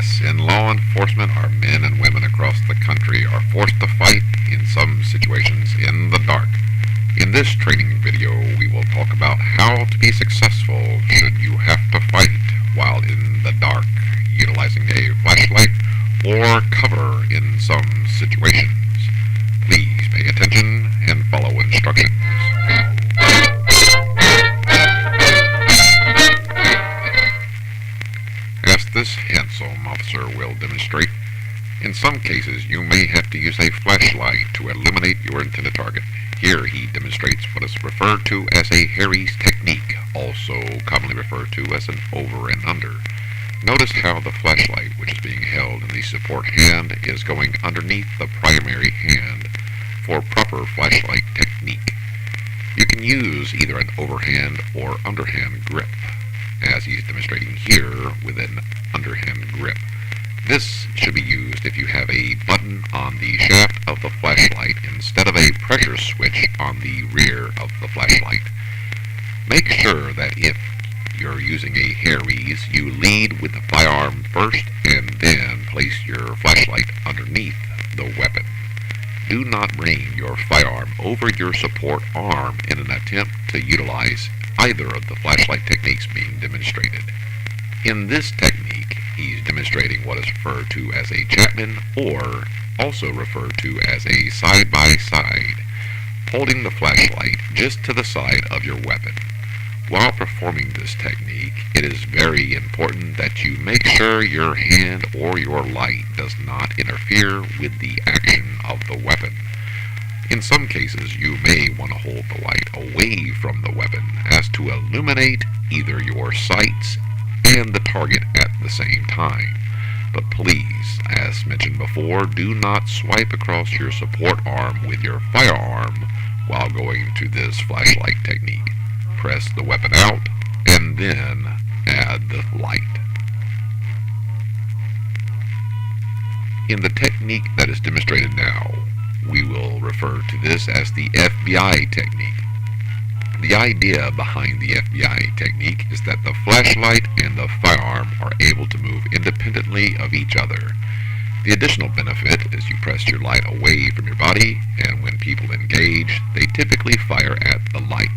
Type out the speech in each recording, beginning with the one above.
Yes, in law enforcement, our men and women across the country are forced to fight, in some situations, in the dark. In this training video, we will talk about how to be successful should you have to fight while in the dark, utilizing a flashlight or cover in some situations. Please pay attention and follow instructions. As this handsome officer will demonstrate, in some cases you may have to use a flashlight to illuminate your intended target. Here he demonstrates what is referred to as a Harry's technique, also commonly referred to as an over and under. Notice how the flashlight, which is being held in the support hand, is going underneath the primary hand for proper flashlight technique. You can use either an overhand or underhand grip, as he's demonstrating here with an underhand grip. This should be used if you have a button on the shaft of the flashlight instead of a pressure switch on the rear of the flashlight. Make sure that if you're using a Harry's, you lead with the firearm first and then place your flashlight underneath the weapon. Do not bring your firearm over your support arm in an attempt to utilize either of the flashlight techniques being demonstrated. In this technique, he's demonstrating what is referred to as a Chapman, or also referred to as a side-by-side, holding the flashlight just to the side of your weapon. While performing this technique, it is very important that you make sure your hand or your light does not interfere with the action of the weapon. In some cases, you may want to hold the light away from the weapon as to illuminate either your sights and the target at the same time. But please, as mentioned before, do not swipe across your support arm with your firearm while going to this flashlight technique. Press the weapon out and then add the light. In the technique that is demonstrated now, we will refer to this as the FBI technique. The idea behind the FBI technique is that the flashlight and the firearm are able to move independently of each other. The additional benefit is you press your light away from your body, and when people engage, they typically fire at the light.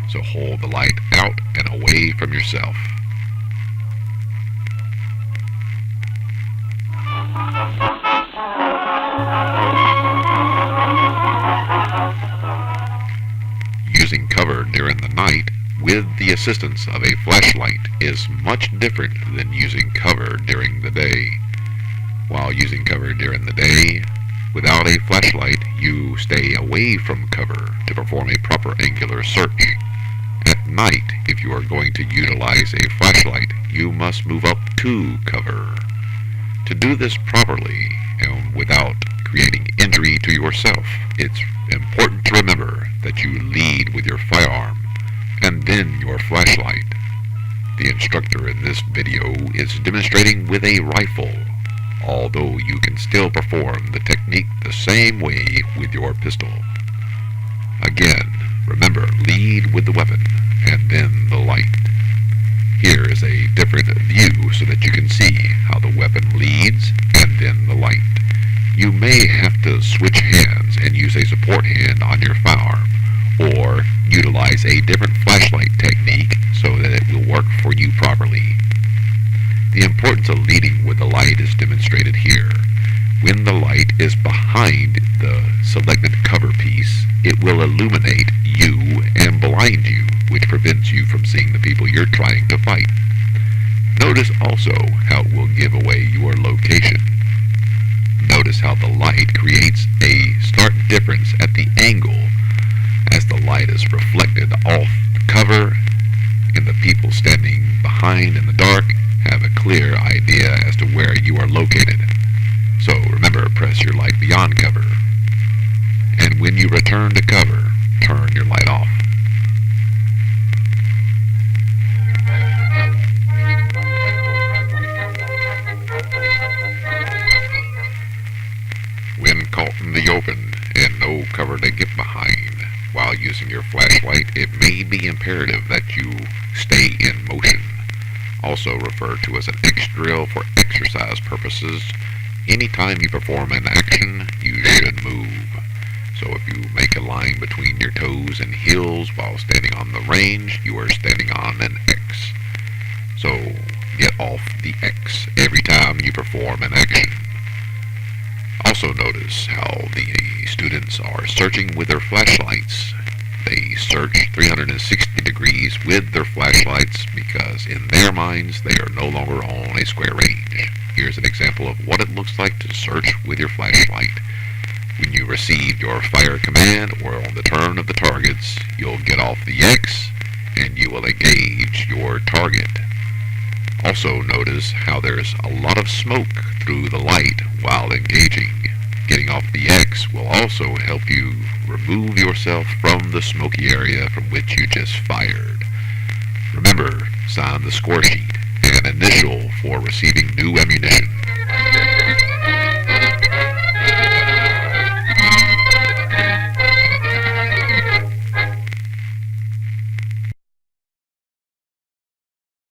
So hold the light out and away from yourself. Using cover during the night with the assistance of a flashlight is much different than using cover during the day. While using cover during the day, without a flashlight, you stay away from cover to perform a proper angular search. At night, if you are going to utilize a flashlight, you must move up to cover. To do this properly and without creating injury to yourself, it's important to remember that you lead with your firearm and then your flashlight. The instructor in this video is demonstrating with a rifle, although you can still perform the technique the same way with your pistol. Again, remember, lead with the weapon and then the light. Here is a different view so that you can see how the weapon leads and then the light. You may have to switch hands and use a support hand on your firearm, or utilize a different flashlight technique so that it will work for you properly. The importance of leading with the light is demonstrated here. When the light is behind the selected cover piece, it will illuminate you and blind you, which prevents you from seeing the people you're trying to fight. Notice also how it will give away your location. Notice how the light creates a stark difference at the angle as the light is reflected off the cover, and the people standing behind in the dark have a clear idea as to where you are located. So remember, press your light beyond cover, and when you return to cover, turn your light off. When caught in the open and no cover to get behind while using your flashlight, it may be imperative that you stay in motion, also referred to as an X drill for X exercise purposes, anytime you perform an action, you should move. So if you make a line between your toes and heels while standing on the range, you are standing on an X. So get off the X every time you perform an action. Also notice how the students are searching with their flashlights. They search 360 degrees with their flashlights because in their minds they are no longer on a square range. Here's an example of what it looks like to search with your flashlight. When you receive your fire command or on the turn of the targets, you'll get off the X and you will engage your target. Also notice how there's a lot of smoke through the light while engaging. Getting off the X will also help you remove yourself from the smoky area from which you just fired. Remember, sign the score sheet and initial for receiving new ammunition.